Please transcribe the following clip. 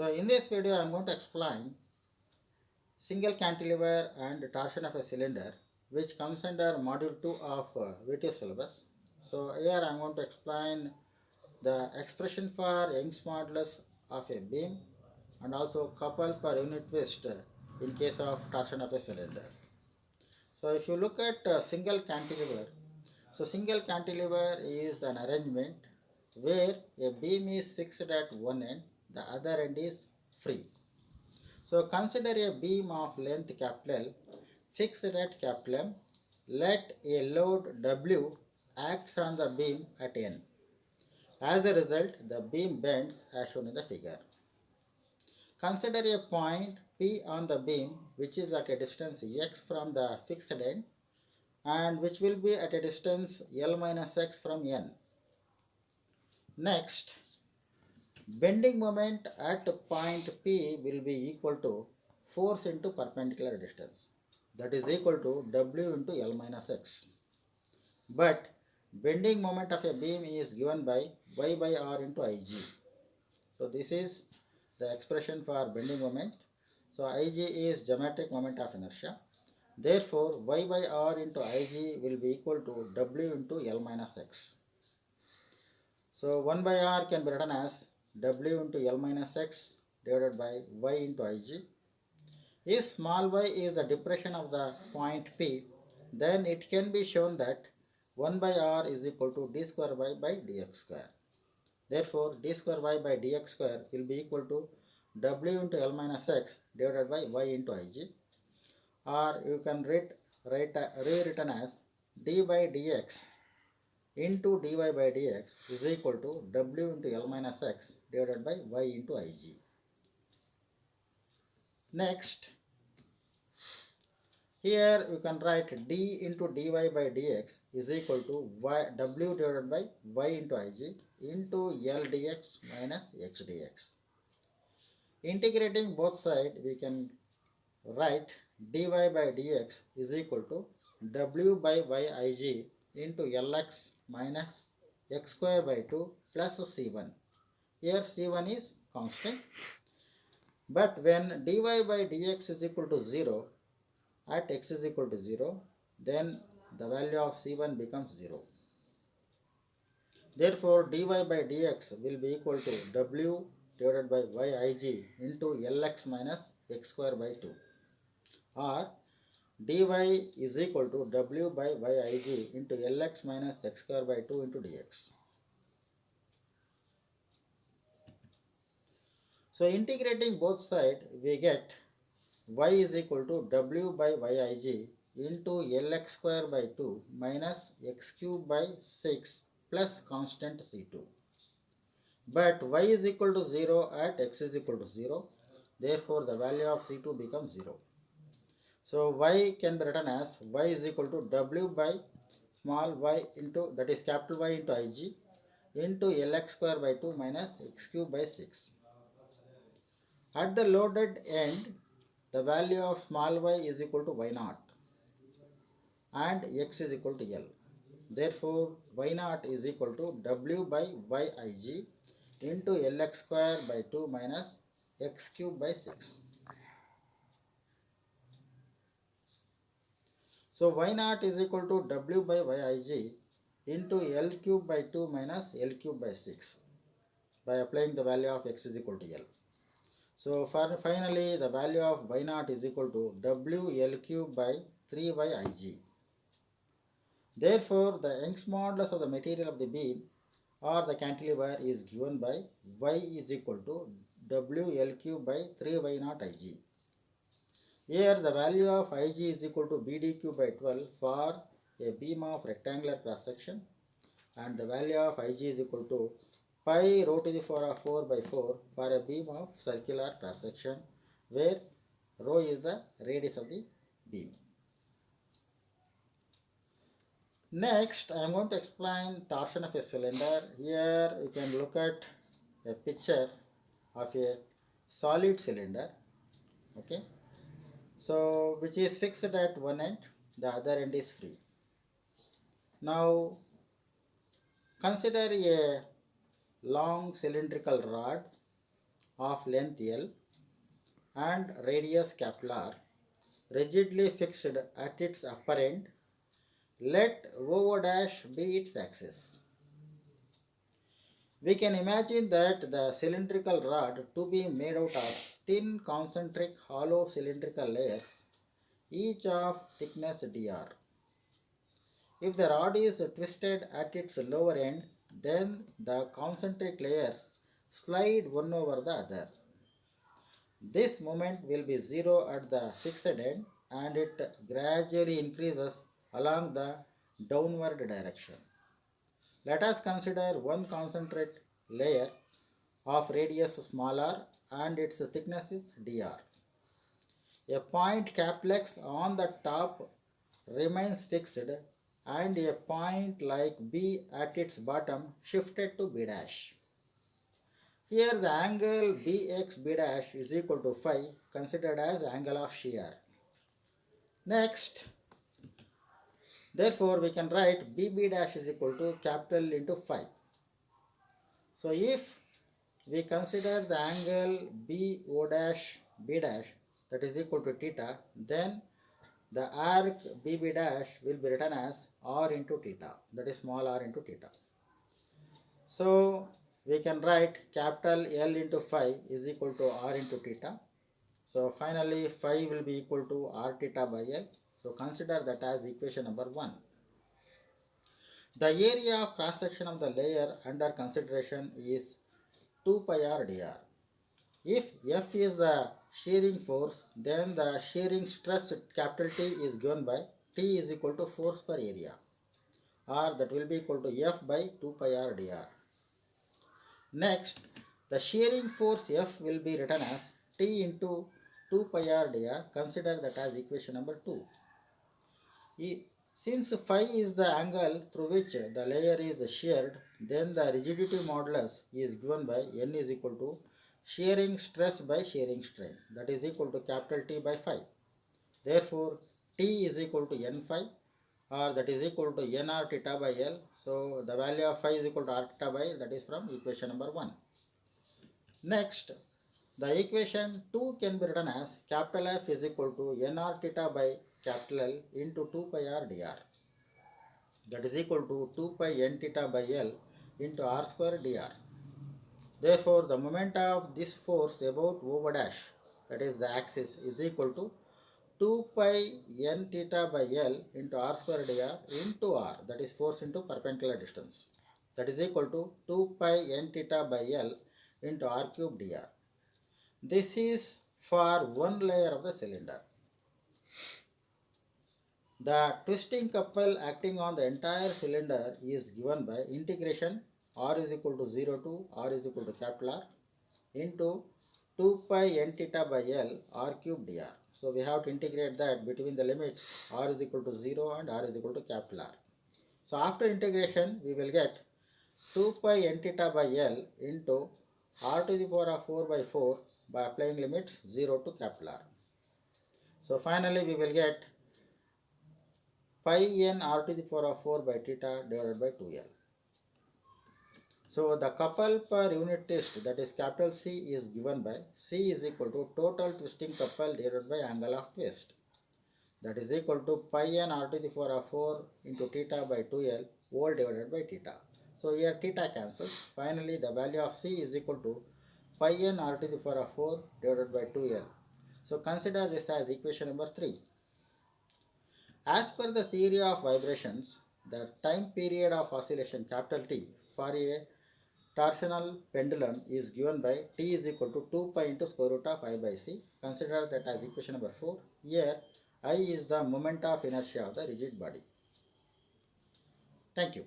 So in this video I am going to explain single cantilever and torsion of a cylinder, which comes under module 2 of VT syllabus. So here I am going to explain the expression for Young's modulus of a beam and also couple per unit twist in case of torsion of a cylinder. So if you look at single cantilever, so single cantilever is an arrangement where a beam is fixed at one end, the other end is free. So consider a beam of length capital L fixed at capital M. Let a load W acts on the beam at N. As a result, the beam bends as shown in the figure. Consider a point P on the beam which is at a distance x from the fixed end and which will be at a distance L minus x from N. Next, bending moment at point P will be equal to force into perpendicular distance, that is equal to W into L minus x. But bending moment of a beam is given by Y by R into Ig. So this is the expression for bending moment. So Ig is geometric moment of inertia. Therefore, Y by R into Ig will be equal to W into L minus x. So 1 by R can be written as W into L minus x divided by Y into Ig. If small y is the depression of the point P, then it can be shown that 1 by R is equal to d square y by dx square. Therefore, d square y by dx square will be equal to W into L minus x divided by Y into Ig. Or you can rewritten as d by dx into dy by dx is equal to W into L minus x divided by Y into Ig. Next, here you can write d into dy by dx is equal to W divided by Y into Ig into L dx minus x dx. Integrating both sides, we can write dy by dx is equal to W by Yig into Lx minus x square by 2 plus C1. Here C1 is constant. But when dy by dx is equal to 0, at x is equal to 0, then the value of C1 becomes 0. Therefore, dy by dx will be equal to W divided by Yig into Lx minus x square by 2. Or dy is equal to W by Yig into Lx minus x square by 2 into dx. So integrating both sides, we get y is equal to W by Yig into Lx square by 2 minus x cube by 6 plus constant C2. But y is equal to 0 at x is equal to 0. Therefore, the value of C2 becomes 0. So y can be written as y is equal to W by small y into, that is capital Y into Ig into Lx square by 2 minus x cube by 6. At the loaded end, the value of small y is equal to y0 and x is equal to L. Therefore, y0 is equal to W by Yig into Lx square by 2 minus x cube by 6. So y0 is equal to W by Yig into L cube by 2 minus L cube by 6 by applying the value of x is equal to L. So finally, the value of y0 is equal to W L cube by 3 by Ig. Therefore, the Young's modulus of the material of the beam or the cantilever is given by y is equal to W L cube by 3 y0 Ig. Here the value of Ig is equal to BD cube by 12 for a beam of rectangular cross section, and the value of Ig is equal to pi rho to the power of 4 by 4 for a beam of circular cross section where rho is the radius of the beam. Next, I am going to explain torsion of a cylinder. Here you can look at a picture of a solid cylinder, okay, so which is fixed at one end, the other end is free. Now consider a long cylindrical rod of length L and radius capital R rigidly fixed at its upper end. Let OO dash be its axis. We can imagine that the cylindrical rod to be made out of thin concentric hollow cylindrical layers, each of thickness dr. If the rod is twisted at its lower end, then the concentric layers slide one over the other. This moment will be zero at the fixed end and it gradually increases along the downward direction. Let us consider one concentric layer of radius smaller and its thickness is dr. A point capital X on the top remains fixed and a point like B at its bottom shifted to B dash. Here the angle BXB dash is equal to phi, considered as angle of shear. Next, therefore we can write BB dash is equal to capital into phi. So if we consider the angle BO dash B dash that is equal to theta, then the arc BB dash will be written as R into theta, that is small r into theta. So we can write capital L into phi is equal to R into theta. So finally phi will be equal to R theta by L. So consider that as equation number 1. The area of cross section of the layer under consideration is 2 pi r dr. If F is the shearing force, then the shearing stress capital T is given by T is equal to force per area, or that will be equal to F by 2 pi r dr. Next, the shearing force F will be written as T into 2 pi r dr. Consider that as equation number 2. Since phi is the angle through which the layer is sheared, then the rigidity modulus is given by N is equal to shearing stress by shearing strain, that is equal to capital T by phi. Therefore, T is equal to N phi, or that is equal to N r theta by L. So the value of phi is equal to r theta by L, that is from equation number 1. Next, the equation 2 can be written as capital F is equal to N r theta by capital L into 2 pi r dr. That is equal to 2 pi n theta by L into r square dr. Therefore, the moment of this force about over dash, that is the axis, is equal to 2 pi n theta by L into r square dr into r, that is force into perpendicular distance. That is equal to 2 pi n theta by L into r cube dr. This is for one layer of the cylinder. The twisting couple acting on the entire cylinder is given by integration r is equal to 0 to r is equal to capital R into 2 pi n theta by L r cube dr. So we have to integrate that between the limits r is equal to 0 and r is equal to capital R. So after integration we will get 2 pi n theta by L into r to the power of 4 by 4 by applying limits 0 to capital R. So finally we will get pi n r to the power of 4 by theta divided by 2L. So the couple per unit twist, that is capital C, is given by C is equal to total twisting couple divided by angle of twist. That is equal to pi n r to the power of 4 into theta by 2L whole divided by theta. So here theta cancels. Finally the value of C is equal to pi n r to the power of 4 divided by 2L. So consider this as equation number 3. As per the theory of vibrations, the time period of oscillation capital T for a torsional pendulum is given by T is equal to 2 pi into square root of I by C. Consider that as equation number 4. Here I is the moment of inertia of the rigid body. Thank you.